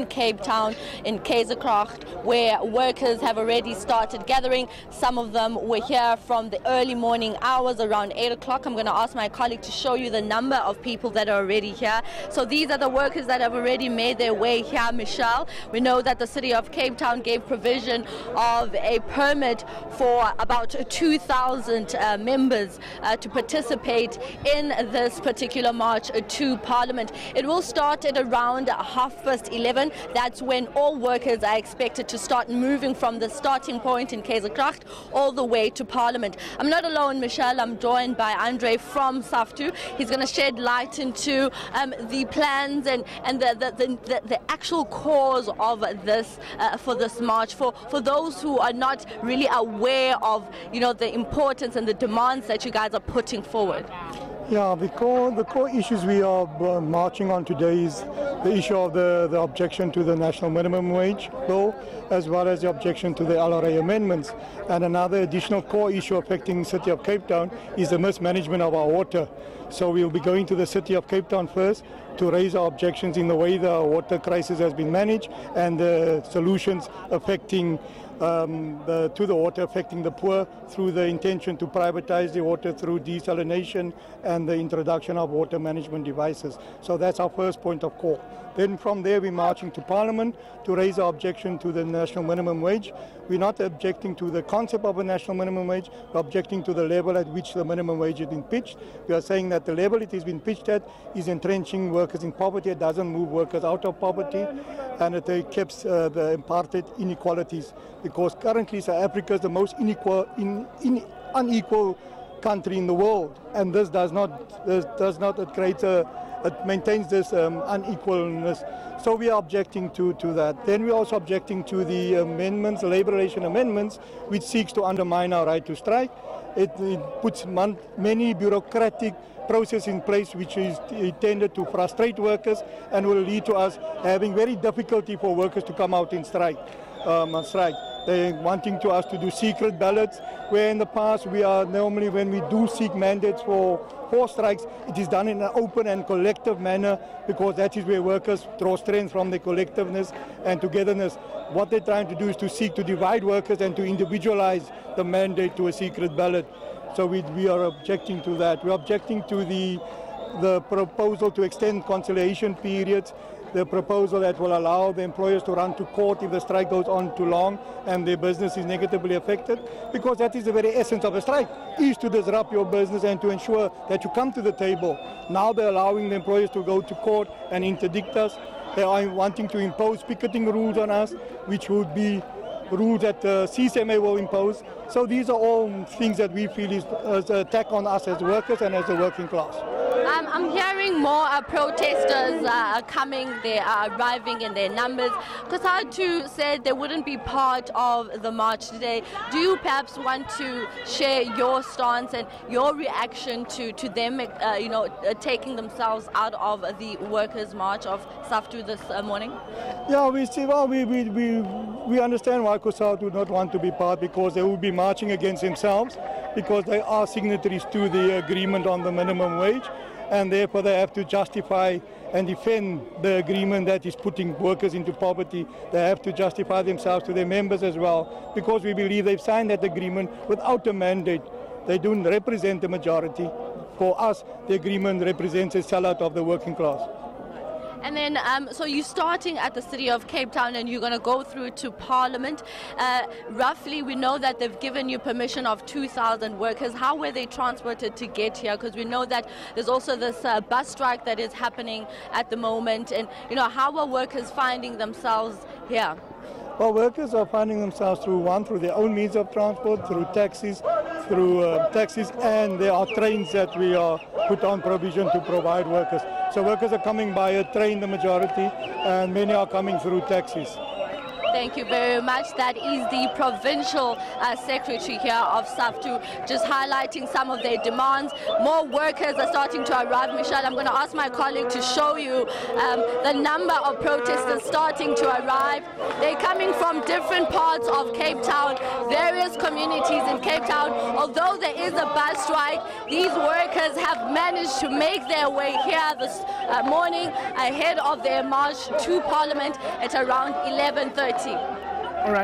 Cape Town, in Kaiserkracht, where workers have already started gathering. Some of them were here from the early morning hours, around 8 o'clock. I'm going to ask my colleague to show you the number of people that are already here. So these are the workers that have already made their way here, Michelle. We know that the city of Cape Town gave provision of a permit for about 2,000 members to participate in this particular march to Parliament. It will start at around 11:30. That's when all workers are expected to start moving from the starting point in Kaiserkracht all the way to Parliament. I'm not alone, Michelle. I'm joined by Andre from SAFTU. He's going to shed light into the plans and the actual cause of this for this march, for those who are not really aware of, you know, the importance and the demands that you guys are putting forward. Yeah, the core issues we are marching on today is the issue of the objection to the national minimum wage bill, as well as the objection to the LRA amendments. And another additional core issue affecting the city of Cape Town is the mismanagement of our water. So we'll be going to the city of Cape Town first to raise our objections in the way the water crisis has been managed and the solutions affecting to the water affecting the poor through the intention to privatize the water through desalination and the introduction of water management devices. So that's our first point of call. Then from there we're marching to Parliament to raise our objection to the national minimum wage. We're not objecting to the concept of a national minimum wage, we're objecting to the level at which the minimum wage has been pitched. We are saying that the level it has been pitched at is entrenching workers in poverty. It doesn't move workers out of poverty, and it keeps the imparted inequalities, because currently South Africa is the most unequal country in the world, and this does not it maintains this unequalness. So we are objecting to that. Then we are also objecting to the amendments, the labor relation amendments, which seeks to undermine our right to strike. It puts many bureaucratic process in place which is intended to frustrate workers and will lead to us having very difficulty for workers to come out in strike. They're wanting us to do secret ballots, where in the past we are normally, when we do seek mandates for strikes, it is done in an open and collective manner, because that is where workers draw strength from their collectiveness and togetherness. What they're trying to do is to seek to divide workers and to individualize the mandate to a secret ballot. So we are objecting to that. We're objecting to the proposal to extend conciliation periods, the proposal that will allow the employers to run to court if the strike goes on too long and their business is negatively affected, because that is the very essence of a strike, is to disrupt your business and to ensure that you come to the table. Now they're allowing the employers to go to court and interdict us. They are wanting to impose picketing rules on us, which would be rules that the CCMA will impose. So these are all things that we feel is an attack on us as workers and as the working class. I'm hearing more protesters coming. They are arriving in their numbers. Kusatu said they wouldn't be part of the march today. Do you perhaps want to share your stance and your reaction to them, taking themselves out of the workers' march of SAFTU this morning? Yeah, we see. Well, we understand why Kusatu would not want to be part, because they will be marching against themselves, because they are signatories to the agreement on the minimum wage, and therefore they have to justify and defend the agreement that is putting workers into poverty. They have to justify themselves to their members as well, because we believe they've signed that agreement without a mandate. They don't represent the majority. For us, the agreement represents a sellout of the working class. And then, so you're starting at the city of Cape Town and you're going to go through to Parliament. Roughly, we know that they've given you permission of 2,000 workers. How were they transported to get here? Because we know that there's also this bus strike that is happening at the moment. And, how are workers finding themselves here? Well, workers are finding themselves through their own means of transport, through taxis, and there are trains that we are put on provision to provide workers. So workers are coming by a train, the majority, and many are coming through taxis. Thank you very much. That is the provincial secretary here of SAFTU, just highlighting some of their demands. More workers are starting to arrive. Michelle, I'm going to ask my colleague to show you the number of protesters starting to arrive. They're coming from different parts of Cape Town, various communities in Cape Town. Although there is a bus strike, these workers have managed to make their way here this morning ahead of their march to Parliament at around 11:30. All right.